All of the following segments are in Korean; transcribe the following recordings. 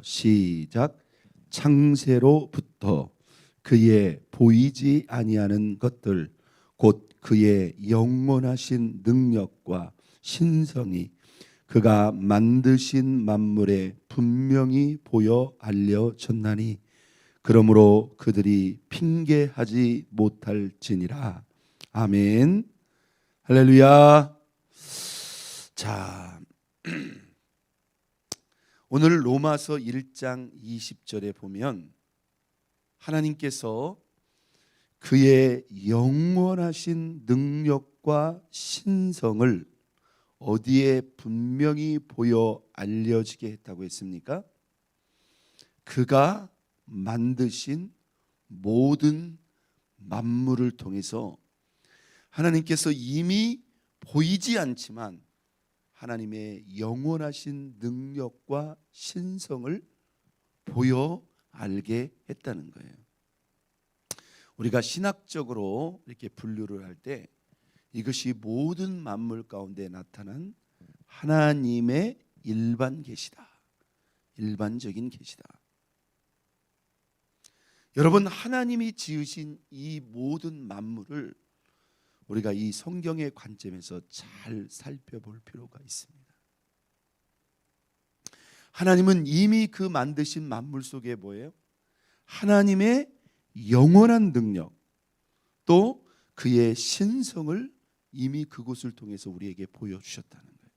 시작. 창세로부터 그의 보이지 아니하는 것들 곧 그의 영원하신 능력과 신성이 그가 만드신 만물에 분명히 보여 알려졌나니 그러므로 그들이 핑계하지 못할지니라. 아멘. 할렐루야. 자, 오늘 로마서 1장 20절에 보면 하나님께서 그의 영원하신 능력과 신성을 어디에 분명히 보여 알려지게 했다고 했습니까? 그가 만드신 모든 만물을 통해서 하나님께서 이미 보이지 않지만 하나님의 영원하신 능력과 신성을 보여 알게 했다는 거예요. 우리가 신학적으로 이렇게 분류를 할 때 이것이 모든 만물 가운데 나타난 하나님의 일반 계시다. 일반적인 계시다. 여러분, 하나님이 지으신 이 모든 만물을 우리가 이 성경의 관점에서 잘 살펴볼 필요가 있습니다. 하나님은 이미 그 만드신 만물 속에 뭐예요? 하나님의 영원한 능력 또 그의 신성을 이미 그곳을 통해서 우리에게 보여주셨다는 거예요.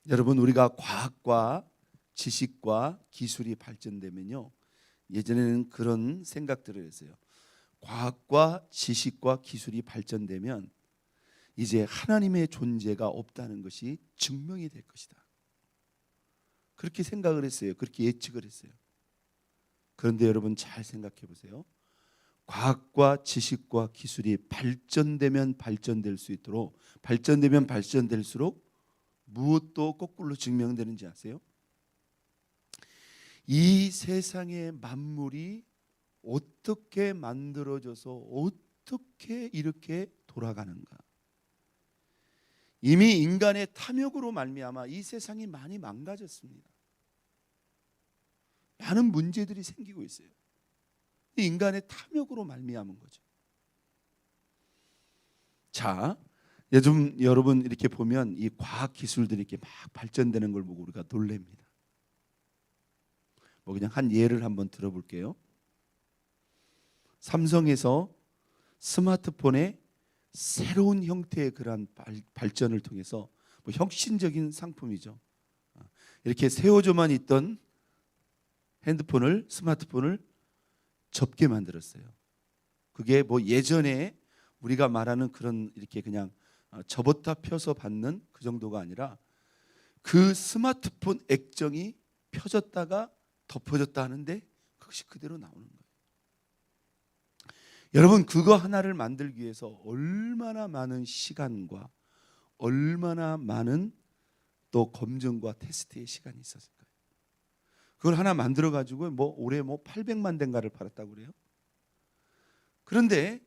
여러분, 우리가 과학과 지식과 기술이 발전되면요, 예전에는 그런 생각들을 했어요. 과학과 지식과 기술이 발전되면 이제 하나님의 존재가 없다는 것이 증명이 될 것이다. 그렇게 생각을 했어요. 그렇게 예측을 했어요. 그런데 여러분 잘 생각해 보세요. 과학과 지식과 기술이 발전되면 발전될수록 무엇도 거꾸로 증명되는지 아세요? 이 세상의 만물이 어떻게 만들어져서 어떻게 이렇게 돌아가는가? 이미 인간의 탐욕으로 말미암아 이 세상이 많이 망가졌습니다. 많은 문제들이 생기고 있어요. 인간의 탐욕으로 말미암은 거죠. 자, 요즘 여러분 이렇게 보면 이 과학 기술들이 이렇게 막 발전되는 걸 보고 우리가 놀랍니다. 뭐 그냥 한 예를 한번 들어볼게요. 삼성에서 스마트폰의 새로운 형태의 그러한 발전을 통해서 뭐 혁신적인 상품이죠. 이렇게 세워져만 있던 스마트폰을 접게 만들었어요. 그게 뭐 예전에 우리가 말하는 그런 이렇게 그냥 접었다 펴서 받는 그 정도가 아니라 그 스마트폰 액정이 펴졌다가 덮어졌다 하는데 그것이 그대로 나오는 거예요. 여러분, 그거 하나를 만들기 위해서 얼마나 많은 시간과 얼마나 많은 또 검증과 테스트의 시간이 있었을까요? 그걸 하나 만들어 가지고 올해 800만 대인가를 팔았다고 그래요. 그런데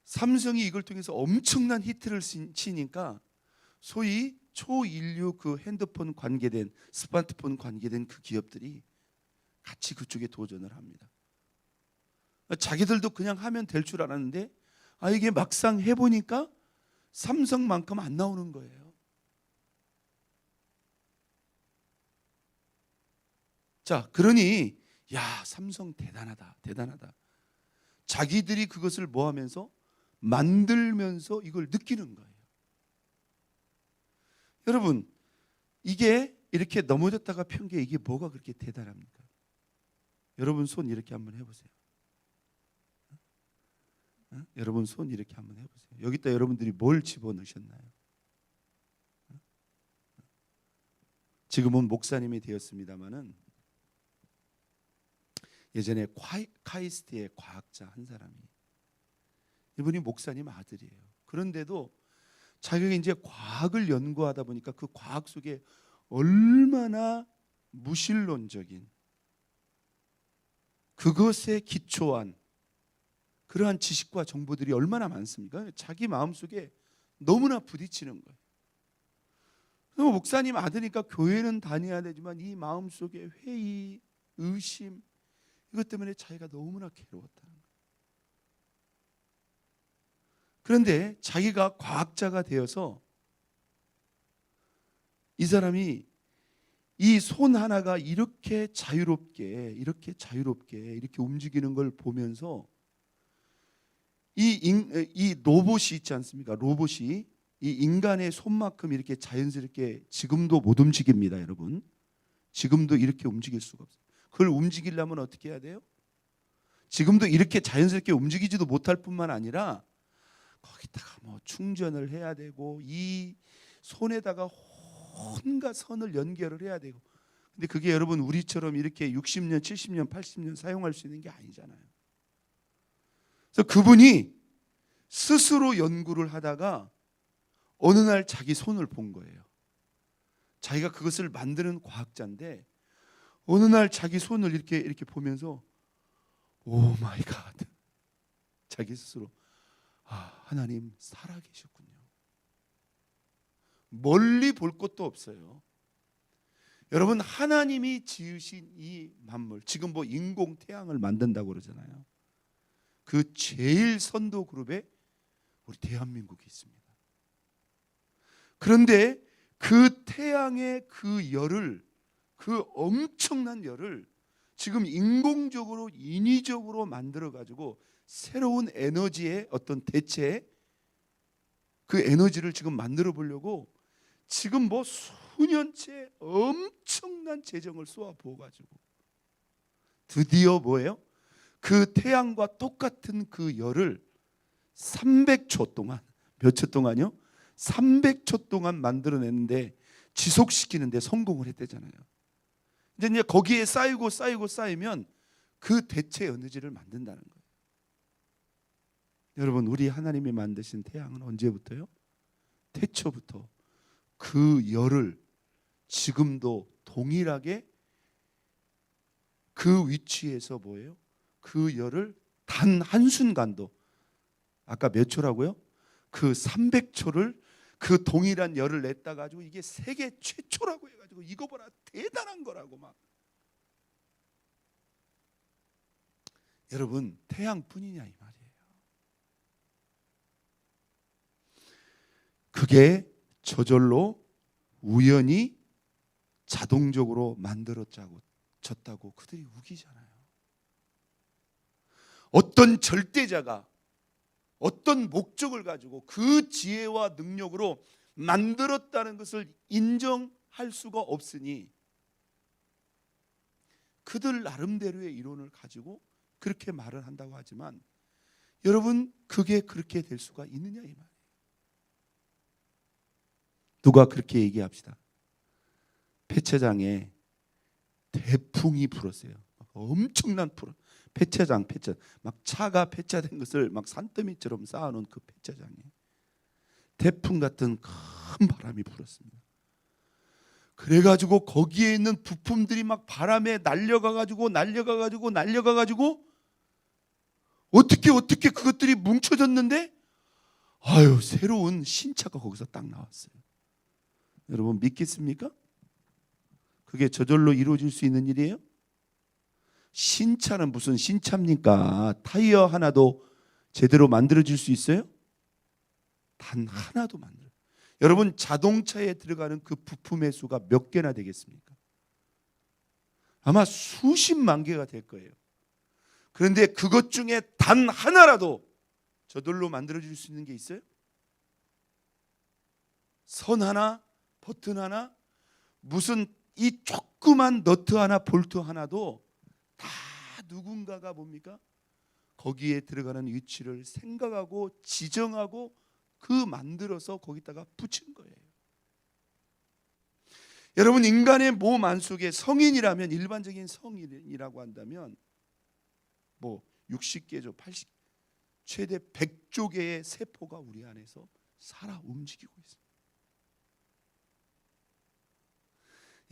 삼성이 이걸 통해서 엄청난 히트를 치니까 소위 초인류 그 핸드폰 관계된 스마트폰 관계된 그 기업들이 같이 그쪽에 도전을 합니다. 자기들도 그냥 하면 될 줄 알았는데 이게 막상 해보니까 삼성만큼 안 나오는 거예요. 자, 그러니 삼성 대단하다. 자기들이 그것을 뭐 하면서 만들면서 이걸 느끼는 거예요. 여러분, 이게 이렇게 넘어졌다가 편 게 이게 뭐가 그렇게 대단합니까? 여러분 손 이렇게 한번 해보세요. 여러분 손 이렇게 한번 해보세요. 여기다 여러분들이 뭘 집어넣으셨나요? 지금은 목사님이 되었습니다마는 예전에 카이스트의 과학자 한 사람이, 이분이 목사님 아들이에요. 그런데도 자기가 이제 과학을 연구하다 보니까 그 과학 속에 얼마나 무신론적인 그것에 기초한 그러한 지식과 정보들이 얼마나 많습니까? 자기 마음속에 너무나 부딪히는 거예요. 목사님 아들이니까 교회는 다녀야 되지만 이 마음속에 회의, 의심 이것 때문에 자기가 너무나 괴로웠다는 거예요. 그런데 자기가 과학자가 되어서 이 사람이 이 손 하나가 이렇게 자유롭게 이렇게 움직이는 걸 보면서 이 로봇이 있지 않습니까? 로봇이 이 인간의 손만큼 이렇게 자연스럽게 지금도 못 움직입니다, 여러분. 지금도 이렇게 움직일 수가 없어요. 그걸 움직이려면 어떻게 해야 돼요? 지금도 이렇게 자연스럽게 움직이지도 못할 뿐만 아니라 거기다가 뭐 충전을 해야 되고 이 손에다가 온갖 선을 연결을 해야 되고. 근데 그게 여러분 우리처럼 이렇게 60년, 70년, 80년 사용할 수 있는 게 아니잖아요. 그래서 그분이 스스로 연구를 하다가 어느 날 자기 손을 본 거예요. 자기가 그것을 만드는 과학자인데 어느 날 자기 손을 이렇게 보면서 오 마이 갓, 자기 스스로 하나님 살아계셨군요. 멀리 볼 것도 없어요. 여러분, 하나님이 지으신 이 만물, 지금 뭐 인공 태양을 만든다고 그러잖아요. 그 제일 선도 그룹에 우리 대한민국이 있습니다. 그런데 그 태양의 그 열을, 그 엄청난 열을 지금 인공적으로 인위적으로 만들어 가지고 새로운 에너지의 어떤 대체, 그 에너지를 지금 만들어 보려고 지금 뭐 수년째 엄청난 재정을 쏟아 부어 가지고 드디어 뭐예요? 그 태양과 똑같은 그 열을 300초 동안, 몇 초 동안요? 300초 동안 만들어냈는데 지속시키는데 성공을 했대잖아요. 이제 거기에 쌓이면 그 대체 에너지를 만든다는 거예요. 여러분, 우리 하나님이 만드신 태양은 언제부터요? 태초부터 그 열을 지금도 동일하게 그 위치에서 뭐예요? 그 열을 단 한순간도, 아까 몇 초라고요? 그 300초를 그 동일한 열을 냈다 가지고 이게 세계 최초라고 해가지고 이거보다 대단한 거라고 막. 여러분, 태양뿐이냐 이 말이에요. 그게 저절로 우연히 자동적으로 만들어졌다고 그들이 우기잖아요. 어떤 절대자가 어떤 목적을 가지고 그 지혜와 능력으로 만들었다는 것을 인정할 수가 없으니 그들 나름대로의 이론을 가지고 그렇게 말을 한다고 하지만 여러분, 그게 그렇게 될 수가 있느냐 이 말이에요. 누가 그렇게 얘기합시다. 폐차장에 대풍이 불었어요. 엄청난 폐차장 막 차가 폐차된 것을 막 산더미처럼 쌓아놓은 그 폐차장에 태풍 같은 큰 바람이 불었습니다. 그래가지고 거기에 있는 부품들이 막 바람에 날려가가지고 어떻게 그것들이 뭉쳐졌는데 새로운 신차가 거기서 딱 나왔어요. 여러분, 믿겠습니까? 그게 저절로 이루어질 수 있는 일이에요? 신차는 무슨 신차입니까? 타이어 하나도 제대로 만들어질 수 있어요? 단 하나도 만들어요. 여러분, 자동차에 들어가는 그 부품의 수가 몇 개나 되겠습니까? 아마 수십만 개가 될 거예요. 그런데 그것 중에 단 하나라도 저절로 만들어질 수 있는 게 있어요? 선 하나, 버튼 하나, 무슨 이 조그만 너트 하나, 볼트 하나도 다 누군가가 뭡니까? 거기에 들어가는 위치를 생각하고 지정하고 그 만들어서 거기다가 붙인 거예요. 여러분, 인간의 몸 안속에 성인이라면, 일반적인 성인이라고 한다면 뭐 60개조, 80, 최대 100조 개의 세포가 우리 안에서 살아 움직이고 있습니다.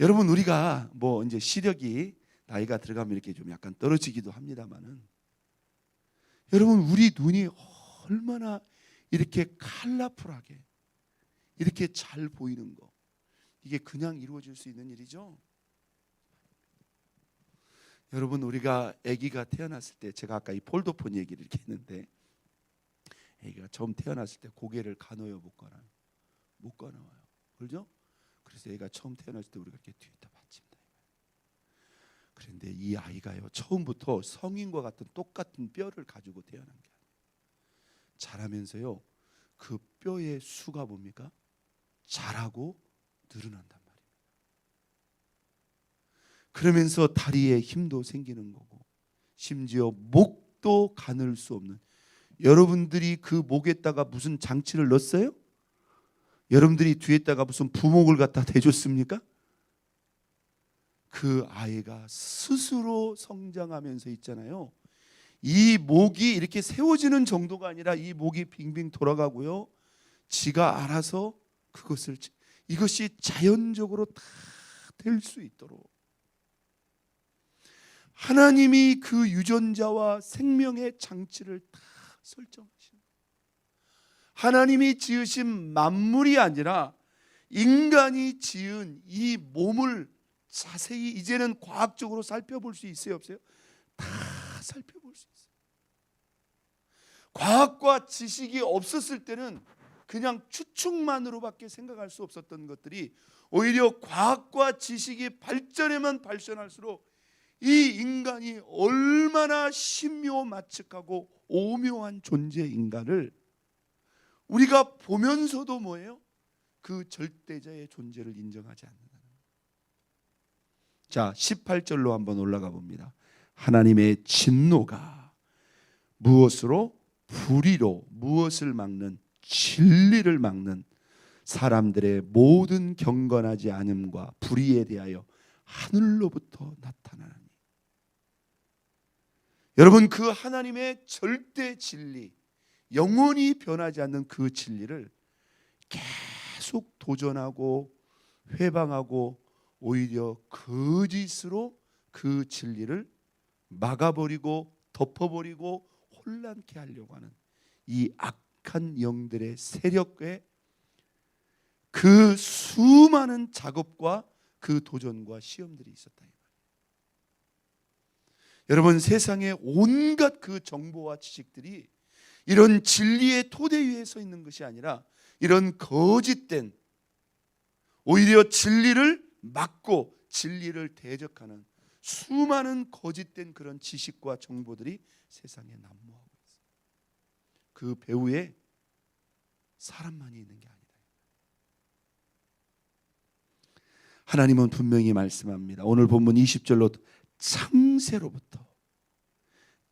여러분, 우리가 뭐 이제 시력이 나이가 들어가면 이렇게 좀 약간 떨어지기도 합니다만은, 여러분, 우리 눈이 얼마나 이렇게 컬러풀하게 이렇게 잘 보이는 거, 이게 그냥 이루어질 수 있는 일이죠. 여러분, 우리가 아기가 태어났을 때, 제가 아까 이 폴더폰 얘기를 이렇게 했는데, 아기가 처음 태어났을 때 고개를 가눠요, 못 가나요? 못 가눠요. 그렇죠? 그래서 애가 처음 태어났을 때 우리가 이렇게 뒤에다 받칩니다. 그런데 이 아이가요, 처음부터 성인과 같은 똑같은 뼈를 가지고 태어난 게 아니에요. 자라면서요, 그 뼈의 수가 뭡니까? 자라고 늘어난단 말이에요. 그러면서 다리에 힘도 생기는 거고, 심지어 목도 가눌 수 없는, 여러분들이 그 목에다가 무슨 장치를 넣었어요? 여러분들이 뒤에다가 무슨 부목을 갖다 대줬습니까? 그 아이가 스스로 성장하면서 있잖아요, 이 목이 이렇게 세워지는 정도가 아니라 이 목이 빙빙 돌아가고요, 지가 알아서 그것을, 이것이 자연적으로 다 될 수 있도록 하나님이 그 유전자와 생명의 장치를 다 설정하신, 하나님이 지으신 만물이 아니라 인간이 지은 이 몸을 자세히 이제는 과학적으로 살펴볼 수 있어요, 없어요? 다 살펴볼 수 있어요. 과학과 지식이 없었을 때는 그냥 추측만으로밖에 생각할 수 없었던 것들이, 오히려 과학과 지식이 발전하면 발전할수록 이 인간이 얼마나 신묘마측하고 오묘한 존재인가를 우리가 보면서도 뭐예요? 그 절대자의 존재를 인정하지 않는다는 거예요. 자, 18절로 한번 올라가 봅니다. 하나님의 진노가 무엇으로? 불의로, 무엇을 막는? 진리를 막는 사람들의 모든 경건하지 않음과 불의에 대하여 하늘로부터 나타나니. 여러분, 그 하나님의 절대 진리, 영원히 변하지 않는 그 진리를 계속 도전하고 회방하고 오히려 거짓으로 그 진리를 막아버리고 덮어버리고 혼란케 하려고 하는 이 악한 영들의 세력에 그 수많은 작업과 그 도전과 시험들이 있었다. 여러분, 세상의 온갖 그 정보와 지식들이 이런 진리의 토대 위에 서 있는 것이 아니라 이런 거짓된, 오히려 진리를 막고 진리를 대적하는 수많은 거짓된 그런 지식과 정보들이 세상에 난무하고 있어요. 그 배후에 사람만이 있는 게 아니다. 하나님은 분명히 말씀합니다. 오늘 본문 20절로 창세로부터,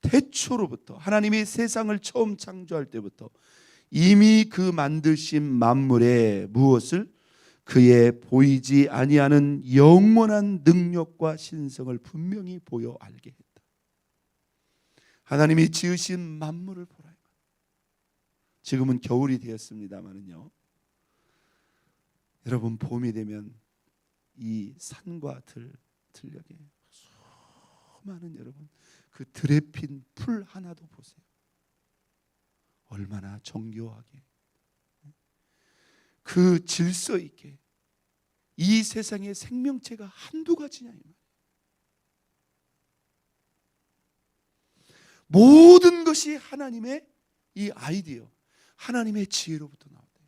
태초로부터, 하나님이 세상을 처음 창조할 때부터 이미 그 만드신 만물에 무엇을? 그의 보이지 아니하는 영원한 능력과 신성을 분명히 보여 알게 했다. 하나님이 지으신 만물을 보라. 지금은 겨울이 되었습니다마는요, 여러분, 봄이 되면 이 산과 들녘에 수많은, 여러분, 그 들에 핀 풀 하나도 보세요. 얼마나 정교하게, 그 질서 있게 이 세상의 생명체가 한두 가지냐 이 말이에요. 모든 것이 하나님의 이 아이디어, 하나님의 지혜로부터 나왔다.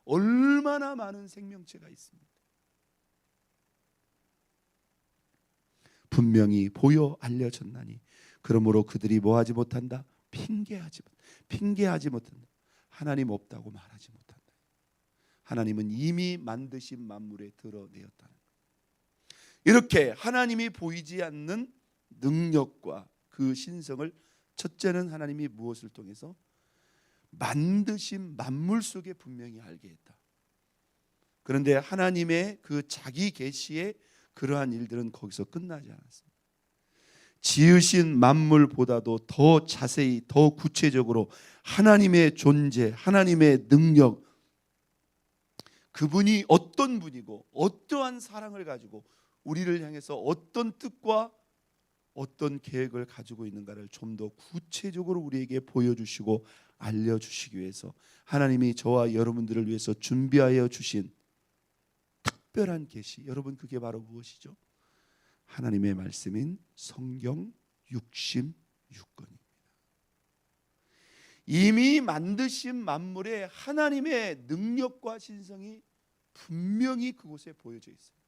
얼마나 많은 생명체가 있습니다. 분명히 보여 알려졌나니 그러므로 그들이 뭐하지 못한다? 핑계하지 못한다. 하나님 없다고 말하지 못한다. 하나님은 이미 만드신 만물에 드러내었다. 이렇게 하나님이 보이지 않는 능력과 그 신성을, 첫째는 하나님이 무엇을 통해서? 만드신 만물 속에 분명히 알게 했다. 그런데 하나님의 그 자기 계시의 그러한 일들은 거기서 끝나지 않았습니다. 지으신 만물보다도 더 자세히, 더 구체적으로 하나님의 존재, 하나님의 능력, 그분이 어떤 분이고 어떠한 사랑을 가지고 우리를 향해서 어떤 뜻과 어떤 계획을 가지고 있는가를 좀 더 구체적으로 우리에게 보여주시고 알려주시기 위해서 하나님이 저와 여러분들을 위해서 준비하여 주신 특별한 계시, 여러분 그게 바로 무엇이죠? 하나님의 말씀인 성경 66권입니다. 이미 만드신 만물에 하나님의 능력과 신성이 분명히 그곳에 보여져 있어요.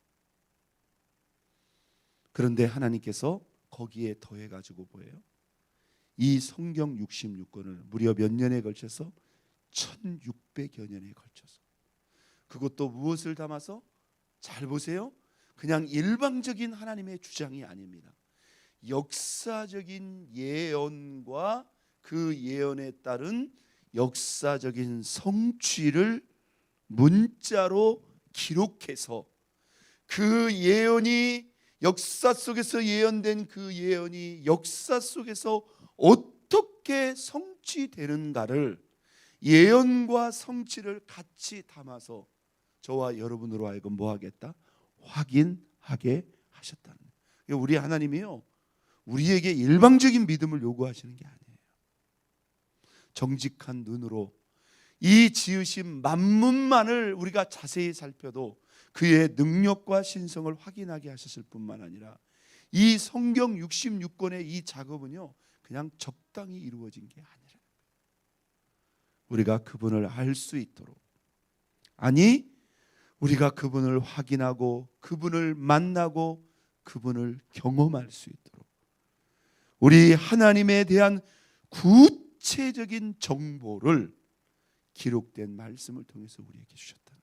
그런데 하나님께서 거기에 더해가지고 뭐예요? 이 성경 66권을 무려 몇 년에 걸쳐서 1600여 년에 걸쳐서, 그것도 무엇을 담아서? 잘 보세요. 그냥 일방적인 하나님의 주장이 아닙니다. 역사적인 예언과 그 예언에 따른 역사적인 성취를 문자로 기록해서, 그 예언이 역사 속에서 예언된 그 예언이 역사 속에서 어떻게 성취되는가를, 예언과 성취를 같이 담아서 저와 여러분으로 하여금 뭐 하겠다? 확인하게 하셨다는 거예요. 우리 하나님이요, 우리에게 일방적인 믿음을 요구하시는 게 아니에요. 정직한 눈으로 이 지으신 만문만을 우리가 자세히 살펴도 그의 능력과 신성을 확인하게 하셨을 뿐만 아니라, 이 성경 66권의 이 작업은요, 그냥 적당히 이루어진 게 아니라, 우리가 그분을 알 수 있도록, 아니 우리가 그분을 확인하고 그분을 만나고 그분을 경험할 수 있도록 우리 하나님에 대한 구체적인 정보를 기록된 말씀을 통해서 우리에게 주셨다.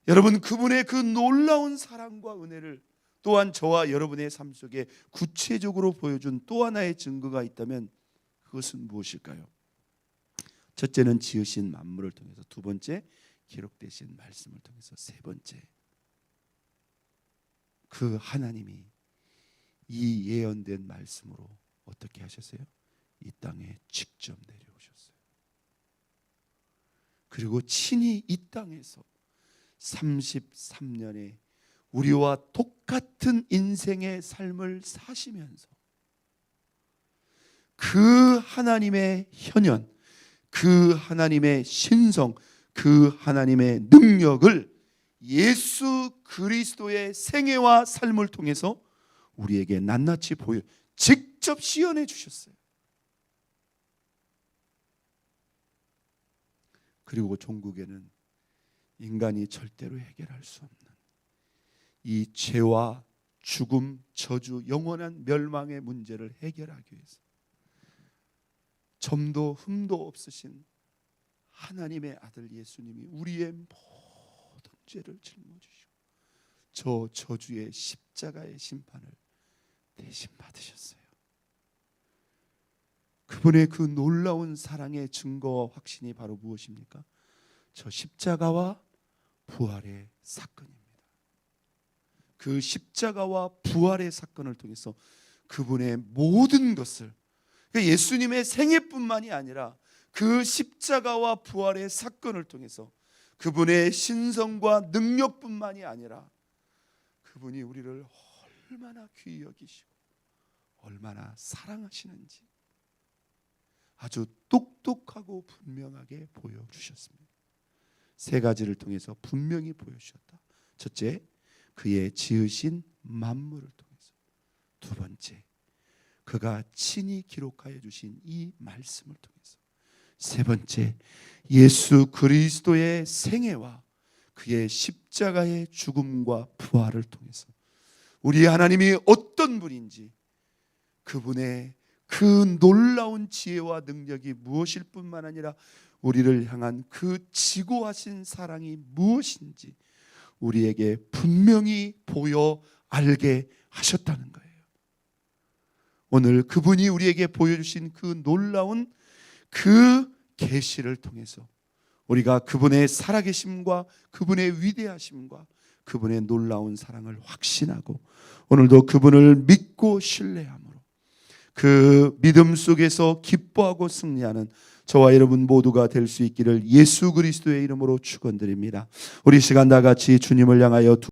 여러분, 그분의 그 놀라운 사랑과 은혜를 또한 저와 여러분의 삶 속에 구체적으로 보여준 또 하나의 증거가 있다면 그것은 무엇일까요? 첫째는 지으신 만물을 통해서, 두 번째 기록되신 말씀을 통해서, 세 번째 그 하나님이 이 예언된 말씀으로 어떻게 하셨어요? 이 땅에 직접 내려오셨어요. 그리고 친히 이 땅에서 33년의 우리와 똑같은 인생의 삶을 사시면서 그 하나님의 현현, 그 하나님의 신성, 그 하나님의 능력을 예수 그리스도의 생애와 삶을 통해서 우리에게 낱낱이 보여 직접 시연해 주셨어요. 그리고 종국에는 인간이 절대로 해결할 수 없는 이 죄와 죽음, 저주, 영원한 멸망의 문제를 해결하기 위해서 점도 흠도 없으신 하나님의 아들 예수님이 우리의 모든 죄를 짊어지시고 저 저주의 십자가의 심판을 대신 받으셨어요. 그분의 그 놀라운 사랑의 증거와 확신이 바로 무엇입니까? 저 십자가와 부활의 사건입니다. 그 십자가와 부활의 사건을 통해서 그분의 모든 것을, 예수님의 생애뿐만이 아니라 그 십자가와 부활의 사건을 통해서 그분의 신성과 능력뿐만이 아니라 그분이 우리를 얼마나 귀히 여기시고 얼마나 사랑하시는지 아주 똑똑하고 분명하게 보여주셨습니다. 세 가지를 통해서 분명히 보여주셨다. 첫째, 그의 지으신 만물을 통해서. 두 번째, 그가 친히 기록하여 주신 이 말씀을 통해서. 세 번째, 예수 그리스도의 생애와 그의 십자가의 죽음과 부활을 통해서 우리 하나님이 어떤 분인지, 그분의 그 놀라운 지혜와 능력이 무엇일 뿐만 아니라 우리를 향한 그 지고하신 사랑이 무엇인지 우리에게 분명히 보여 알게 하셨다는 거예요. 오늘 그분이 우리에게 보여주신 그 놀라운 그 계시를 통해서 우리가 그분의 살아계심과 그분의 위대하심과 그분의 놀라운 사랑을 확신하고 오늘도 그분을 믿고 신뢰함으로 그 믿음 속에서 기뻐하고 승리하는 저와 여러분 모두가 될 수 있기를 예수 그리스도의 이름으로 축원드립니다. 우리 시간 다 같이 주님을 향하여